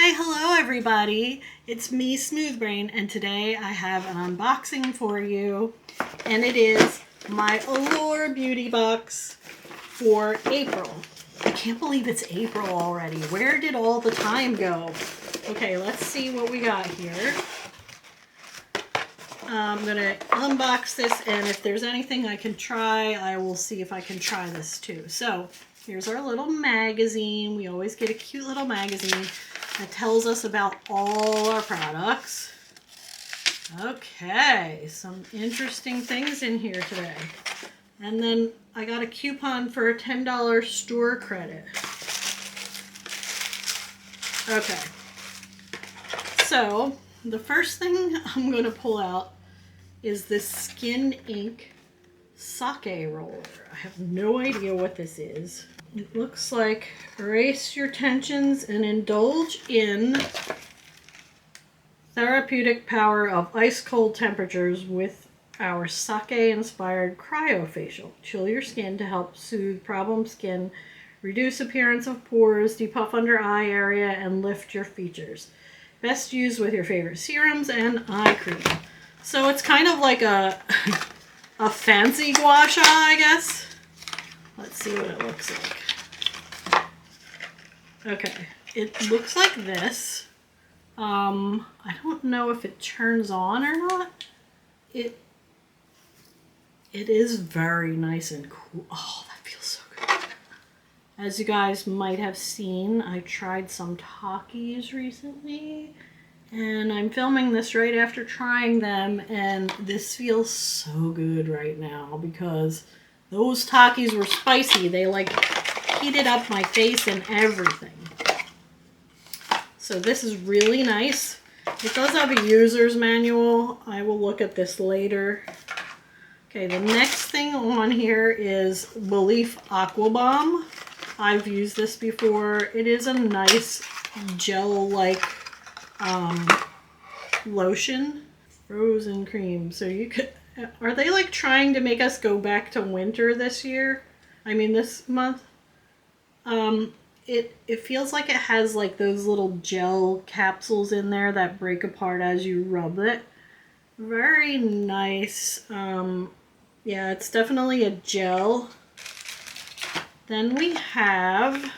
Hi, hello everybody. It's me, Smooth Brain, and today I have an unboxing for you, and it is my Allure beauty box for April. I can't believe it's April already. Where did all the time go? Okay, let's see what we got here. I'm gonna unbox this, and if there's anything I can try, I will see if I can try this too. So here's our little magazine. We always get a cute little magazine that tells us about all our products. Okay, some interesting things in here today. And then I got a coupon for a $10 store credit. Okay, so the first thing I'm going to pull out is this Skin Ink sake roller. I have no idea what this is. It looks like erase your tensions and indulge in therapeutic power of ice cold temperatures with our sake inspired cryofacial. Chill your skin to help soothe problem skin, reduce appearance of pores, depuff under eye area, and lift your features. Best used with your favorite serums and eye cream. So it's kind of like a fancy gua sha, I guess. Let's see what it looks like. Okay, it looks like this. I don't know if it turns on or not. It is very nice and cool. Oh, that feels so good. As you guys might have seen, I tried some Takis recently, and I'm filming this right after trying them, and this feels so good right now because those Takis were spicy. They like heated up my face and everything. So this is really nice. It does have a user's manual. I will look at this later. Okay, the next thing on here is Belief Aqua Bomb. I've used this before. It is a nice gel-like lotion. Frozen cream. So you could... Are they like trying to make us go back to winter this year? I mean this month? It feels like it has like those little gel capsules in there that break apart as you rub it. Very nice. Yeah, it's definitely a gel. Then we have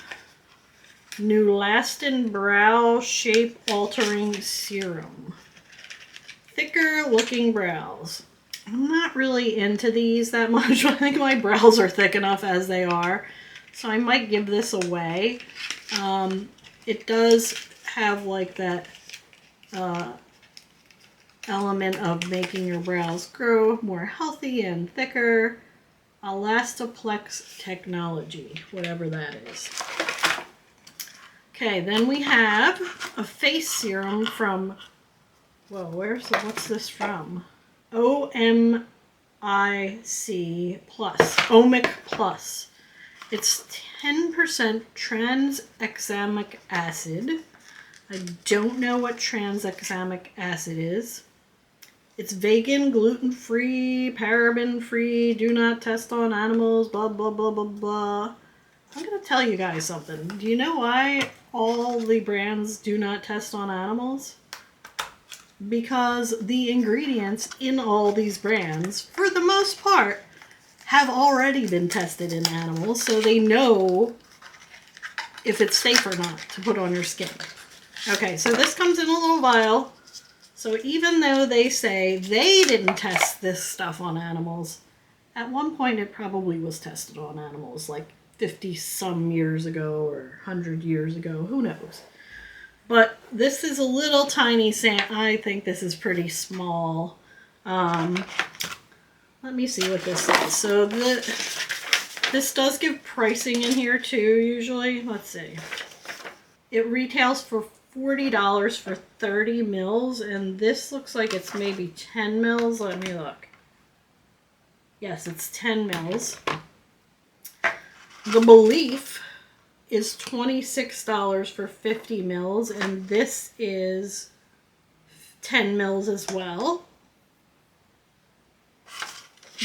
Nulastin Brow Shape Altering Serum. Thicker looking brows. I'm not really into these that much. I think my brows are thick enough as they are. So I might give this away. It does have like that element of making your brows grow more healthy and thicker. Elastoplex technology, whatever that is. Okay, then we have a face serum from, whoa, what's this from? OMIC Plus, Omic Plus. It's 10% tranexamic acid. I don't know what tranexamic acid is. It's vegan, gluten-free, paraben-free, do not test on animals, blah, blah, blah, blah, blah. I'm going to tell you guys something. Do you know why all the brands do not test on animals? Because the ingredients in all these brands, for the most part, have already been tested in animals, so they know if it's safe or not to put on your skin. Okay, so this comes in a little vial. So even though they say they didn't test this stuff on animals, at one point it probably was tested on animals, like 50 some years ago or 100 years ago, who knows. But this is a little tiny sample. I think this is pretty small. Let me see what this is. So this does give pricing in here too, usually. Let's see. It retails for $40 for 30 mils, and this looks like it's maybe 10 mils. Let me look. Yes, it's 10 mils. The Belief is $26 for 50 mils, and this is 10 mils as well.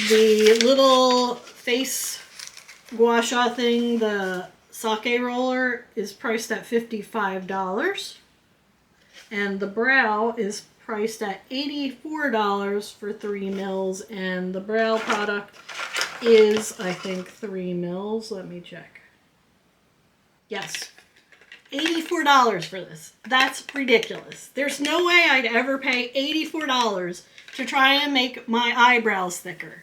The little face gua sha thing, the sake roller, is priced at $55. And the brow is priced at $84 for 3 mils, and the brow product is, I think, 3 mils. Let me check. Yes, $84 for this. That's ridiculous. There's no way I'd ever pay $84 to try and make my eyebrows thicker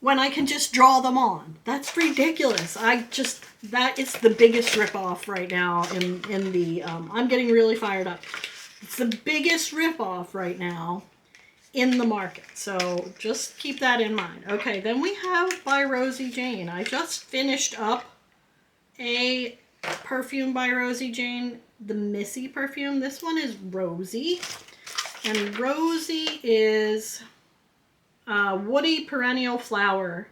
when I can just draw them on. That's ridiculous. That is the biggest ripoff right now in the, I'm getting really fired up. It's the biggest ripoff right now in the market. So just keep that in mind. Okay, then we have by Rosie Jane. I just finished up a perfume by Rosie Jane, the Missy perfume. This one is Rosie. And Rosie is woody perennial flower,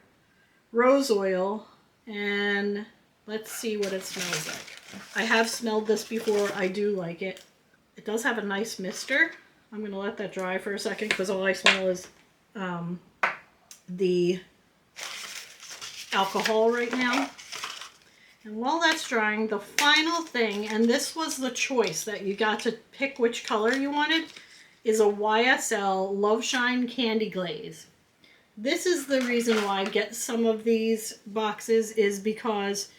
rose oil, and let's see what it smells like. I have smelled this before. I do like it. It does have a nice mister. I'm going to let that dry for a second because all I smell is the alcohol right now. And while that's drying, the final thing, and this was the choice that you got to pick which color you wanted, is a YSL Love Shine Candy Glaze. This is the reason why I get some of these boxes, is because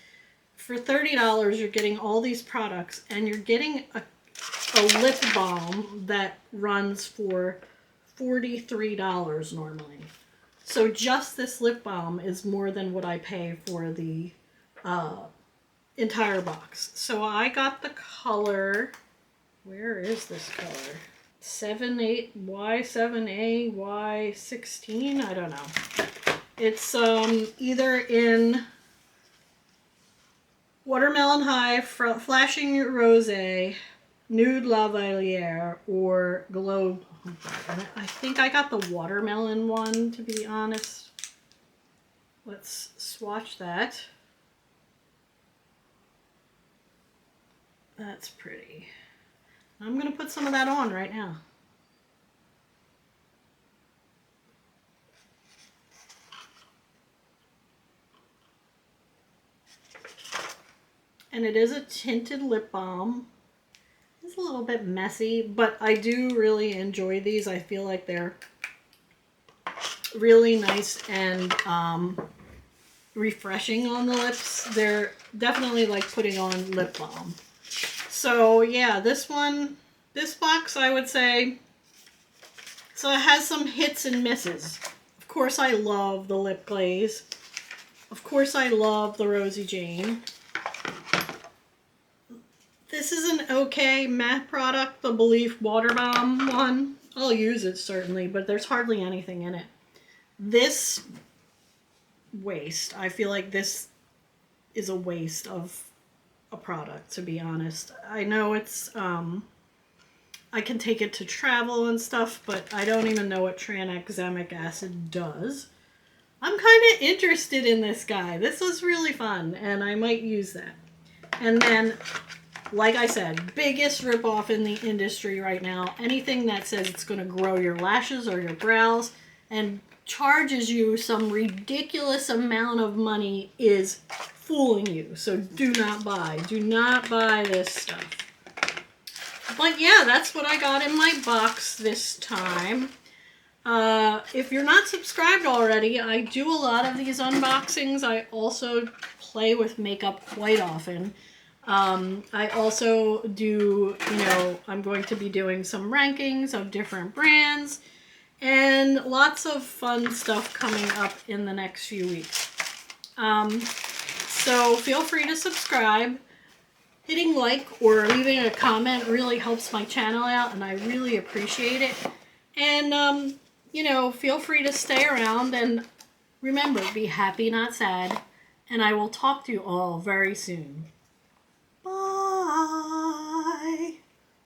for $30 you're getting all these products, and you're getting a lip balm that runs for $43 normally. So just this lip balm is more than what I pay for the entire box. So I got the color, where is this color? 7-8 Y7A Y16, I don't know. It's either in Watermelon High, Flashing Rosé, Nude Lavalier, or Glow. I think I got the watermelon one, to be honest. Let's swatch that. That's pretty. I'm going to put some of that on right now. And it is a tinted lip balm. It's a little bit messy, but I do really enjoy these. I feel like they're really nice and refreshing on the lips. They're definitely like putting on lip balm. So yeah, this box, I would say, so it has some hits and misses. Of course I love the lip glaze. Of course I love the Rosie Jane. This is an okay matte product, the Belief Water Balm one. I'll use it certainly, but there's hardly anything in it. This waste, I feel like this is a waste of a product, to be honest. I know it's, I can take it to travel and stuff, but I don't even know what tranexamic acid does. I'm kind of interested in this guy. This was really fun, and I might use that. And then, like I said, biggest ripoff in the industry right now. Anything that says it's going to grow your lashes or your brows and charges you some ridiculous amount of money is fooling you. So do not buy. Do not buy this stuff. But yeah, that's what I got in my box this time. If you're not subscribed already, I do a lot of these unboxings. I also play with makeup quite often. I also do, I'm going to be doing some rankings of different brands and lots of fun stuff coming up in the next few weeks. So feel free to subscribe. Hitting like or leaving a comment really helps my channel out, and I really appreciate it. And, feel free to stay around, and remember, be happy, not sad. And I will talk to you all very soon.